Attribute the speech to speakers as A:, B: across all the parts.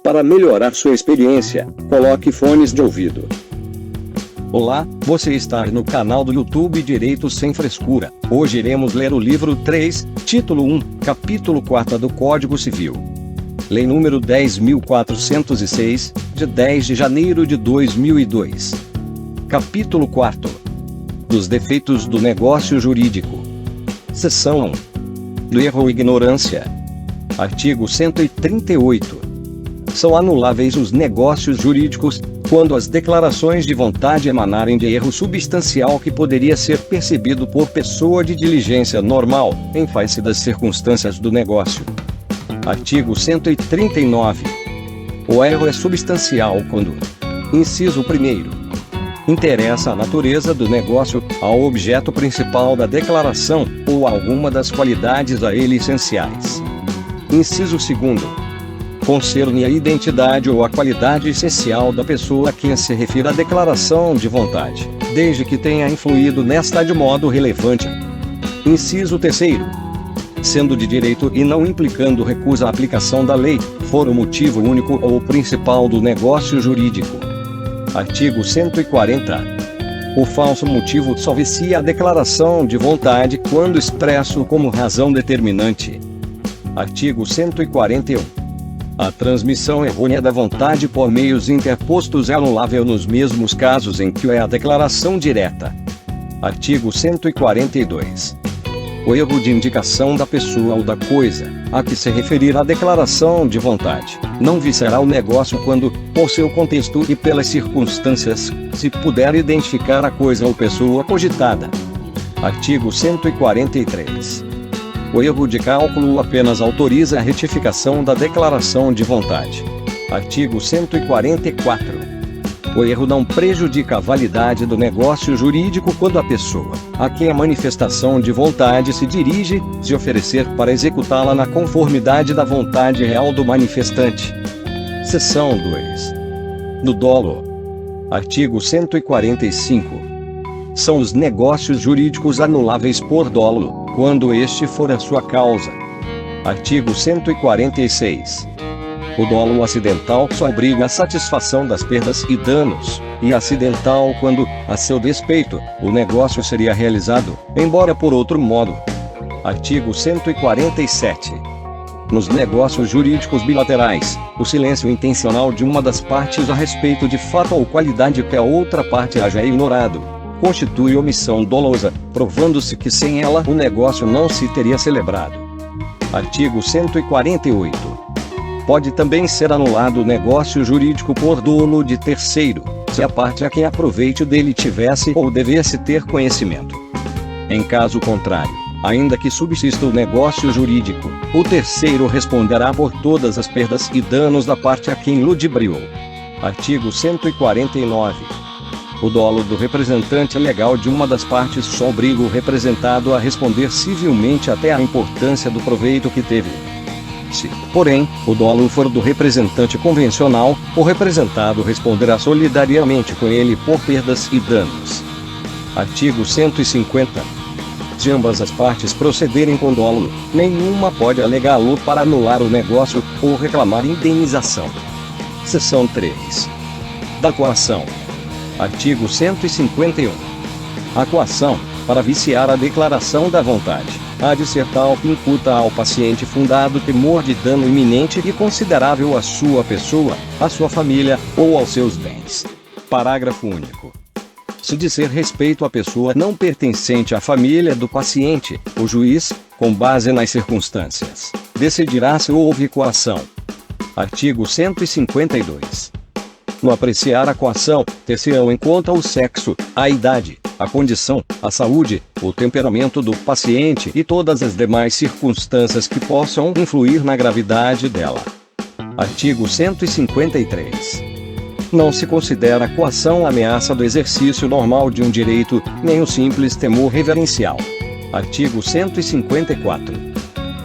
A: Para melhorar sua experiência, coloque fones de ouvido.
B: Olá, você está no canal do YouTube Direito Sem Frescura. Hoje iremos ler o livro 3, título 1, capítulo 4 do Código Civil. Lei número 10.406, de 10 de janeiro de 2002. Capítulo 4. Dos defeitos do negócio jurídico. Seção 1. Do erro ou ignorância. Artigo 138. São anuláveis os negócios jurídicos, quando as declarações de vontade emanarem de erro substancial que poderia ser percebido por pessoa de diligência normal, em face das circunstâncias do negócio. Artigo 139. O erro é substancial quando: inciso 1º. Interessa a natureza do negócio, ao objeto principal da declaração, ou a alguma das qualidades a ele essenciais. Inciso 2º. Concerne a identidade ou a qualidade essencial da pessoa a quem se refere a declaração de vontade, desde que tenha influído nesta de modo relevante. Inciso 3º. Sendo de direito e não implicando recusa à aplicação da lei, for o motivo único ou principal do negócio jurídico. Artigo 140. O falso motivo só vicia a declaração de vontade quando expresso como razão determinante. Artigo 141. A transmissão errônea da vontade por meios interpostos é anulável nos mesmos casos em que é a declaração direta. Artigo 142. O erro de indicação da pessoa ou da coisa, a que se referir a declaração de vontade, não viciará o negócio quando, por seu contexto e pelas circunstâncias, se puder identificar a coisa ou pessoa cogitada. Artigo 143. O erro de cálculo apenas autoriza a retificação da declaração de vontade. Artigo 144. O erro não prejudica a validade do negócio jurídico quando a pessoa, a quem a manifestação de vontade se dirige, se oferecer para executá-la na conformidade da vontade real do manifestante. Seção 2. Do dolo. Artigo 145. São os negócios jurídicos anuláveis por dolo, quando este for a sua causa. Artigo 146. O dolo acidental só obriga a satisfação das perdas e danos, e acidental quando, a seu despeito, o negócio seria realizado, embora por outro modo. Artigo 147. Nos negócios jurídicos bilaterais, o silêncio intencional de uma das partes a respeito de fato ou qualidade que a outra parte haja ignorado constitui omissão dolosa, provando-se que sem ela o negócio não se teria celebrado. Artigo 148. Pode também ser anulado o negócio jurídico por dolo de terceiro, se a parte a quem aproveite dele tivesse ou devesse ter conhecimento. Em caso contrário, ainda que subsista o negócio jurídico, o terceiro responderá por todas as perdas e danos da parte a quem ludibriou. Artigo 149. O dolo do representante legal de uma das partes só obriga o representado a responder civilmente até a importância do proveito que teve. Se, porém, o dolo for do representante convencional, o representado responderá solidariamente com ele por perdas e danos. Artigo 150. Se ambas as partes procederem com dolo, nenhuma pode alegá-lo para anular o negócio ou reclamar indenização. Seção 3. Da coação. Artigo 151. A coação, para viciar a declaração da vontade, há de ser tal que incuta ao paciente fundado temor de dano iminente e considerável à sua pessoa, à sua família ou aos seus bens. Parágrafo único. Se dizer respeito à pessoa não pertencente à família do paciente, o juiz, com base nas circunstâncias, decidirá se houve coação. Artigo 152. No apreciar a coação, ter-se-ão em conta o sexo, a idade, a condição, a saúde, o temperamento do paciente e todas as demais circunstâncias que possam influir na gravidade dela. Artigo 153. Não se considera a coação ameaça do exercício normal de um direito, nem o simples temor reverencial. Artigo 154.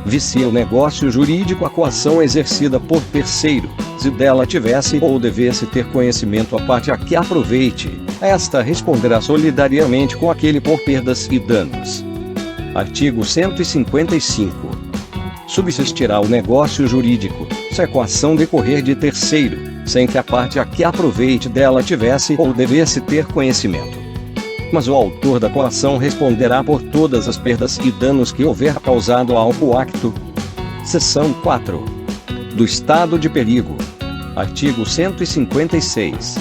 B: Vicia o negócio jurídico a coação exercida por terceiro, se dela tivesse ou devesse ter conhecimento a parte a que aproveite, esta responderá solidariamente com aquele por perdas e danos. Artigo 155. subsistirá o negócio jurídico, se a coação decorrer de terceiro, sem que a parte a que aproveite dela tivesse ou devesse ter conhecimento. Mas o autor da coação responderá por todas as perdas e danos que houver causado ao coacto. Seção 4. Do estado de perigo. Artigo 156.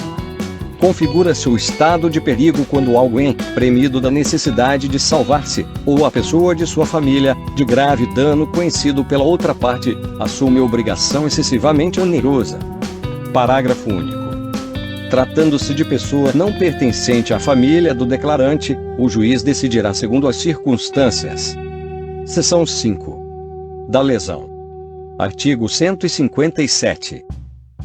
B: Configura-se o estado de perigo quando alguém, premido da necessidade de salvar-se, ou a pessoa de sua família, de grave dano conhecido pela outra parte, assume obrigação excessivamente onerosa. Parágrafo único. Tratando-se de pessoa não pertencente à família do declarante, o juiz decidirá segundo as circunstâncias. Seção 5. Da lesão. Artigo 157.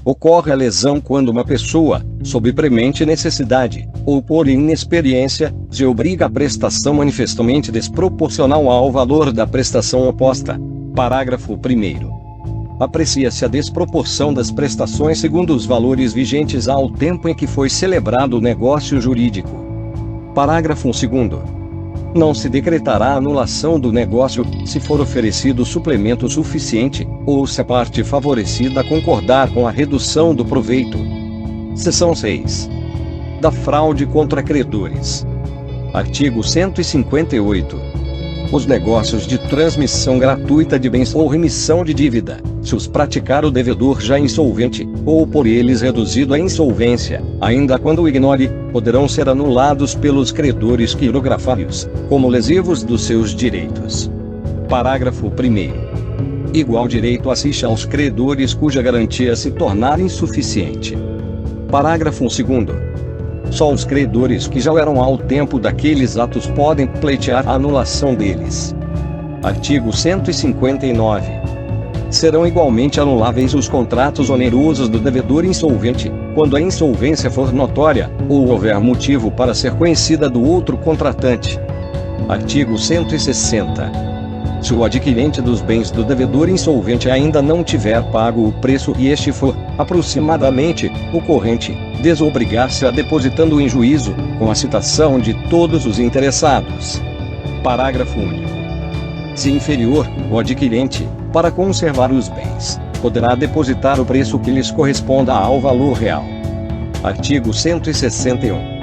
B: Ocorre a lesão quando uma pessoa, sob premente necessidade, ou por inexperiência, se obriga à prestação manifestamente desproporcional ao valor da prestação oposta. Parágrafo 1º. Aprecia-se a desproporção das prestações segundo os valores vigentes ao tempo em que foi celebrado o negócio jurídico. Parágrafo 2º. Não se decretará anulação do negócio, se for oferecido suplemento suficiente, ou se a parte favorecida concordar com a redução do proveito. Seção 6. Da fraude contra credores. Artigo 158. Os negócios de transmissão gratuita de bens ou remissão de dívida, se os praticar o devedor já insolvente, ou por eles reduzido à insolvência, ainda quando o ignore, poderão ser anulados pelos credores quirografários, como lesivos dos seus direitos. Parágrafo 1º. Igual direito assiste aos credores cuja garantia se tornar insuficiente. Parágrafo 2º. Só os credores que já eram ao tempo daqueles atos podem pleitear a anulação deles. Artigo 159. Serão igualmente anuláveis os contratos onerosos do devedor insolvente, quando a insolvência for notória, ou houver motivo para ser conhecida do outro contratante. Artigo 160. Se o adquirente dos bens do devedor insolvente ainda não tiver pago o preço e este for, aproximadamente, o corrente, desobrigar-se-á depositando em juízo, com a citação de todos os interessados. Parágrafo único. Se inferior, o adquirente, para conservar os bens, poderá depositar o preço que lhes corresponda ao valor real. Artigo 161.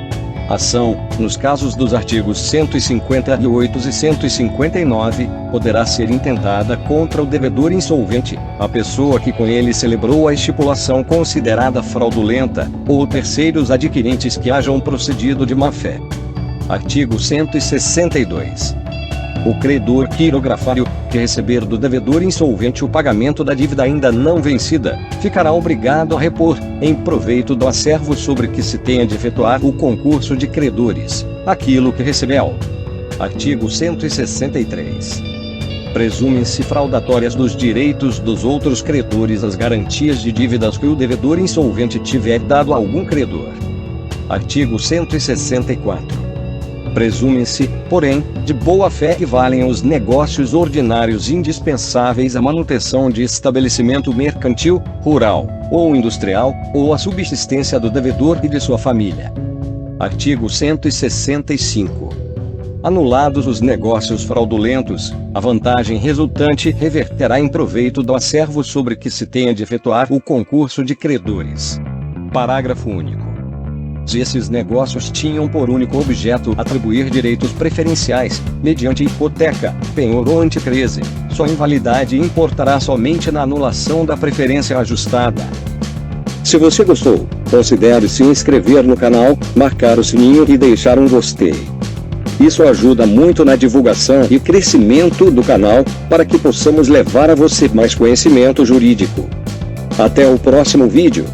B: Ação, nos casos dos artigos 158 e 159, poderá ser intentada contra o devedor insolvente, a pessoa que com ele celebrou a estipulação considerada fraudulenta, ou terceiros adquirentes que hajam procedido de má-fé. Artigo 162. O credor quirografário, que receber do devedor insolvente o pagamento da dívida ainda não vencida, ficará obrigado a repor, em proveito do acervo sobre que se tenha de efetuar o concurso de credores, aquilo que recebeu. Artigo 163. Presume-se fraudatórias dos direitos dos outros credores as garantias de dívidas que o devedor insolvente tiver dado a algum credor. Artigo 164. Presume-se, porém, de boa fé que valem os negócios ordinários indispensáveis à manutenção de estabelecimento mercantil, rural, ou industrial, ou à subsistência do devedor e de sua família. Artigo 165. Anulados os negócios fraudulentos, a vantagem resultante reverterá em proveito do acervo sobre que se tenha de efetuar o concurso de credores. Parágrafo único. Se esses negócios tinham por único objeto atribuir direitos preferenciais, mediante hipoteca, penhor ou anticrese, sua invalidade importará somente na anulação da preferência ajustada.
A: Se você gostou, considere se inscrever no canal, marcar o sininho e deixar um gostei. Isso ajuda muito na divulgação e crescimento do canal, para que possamos levar a você mais conhecimento jurídico. Até o próximo vídeo.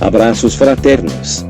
A: Abraços fraternos.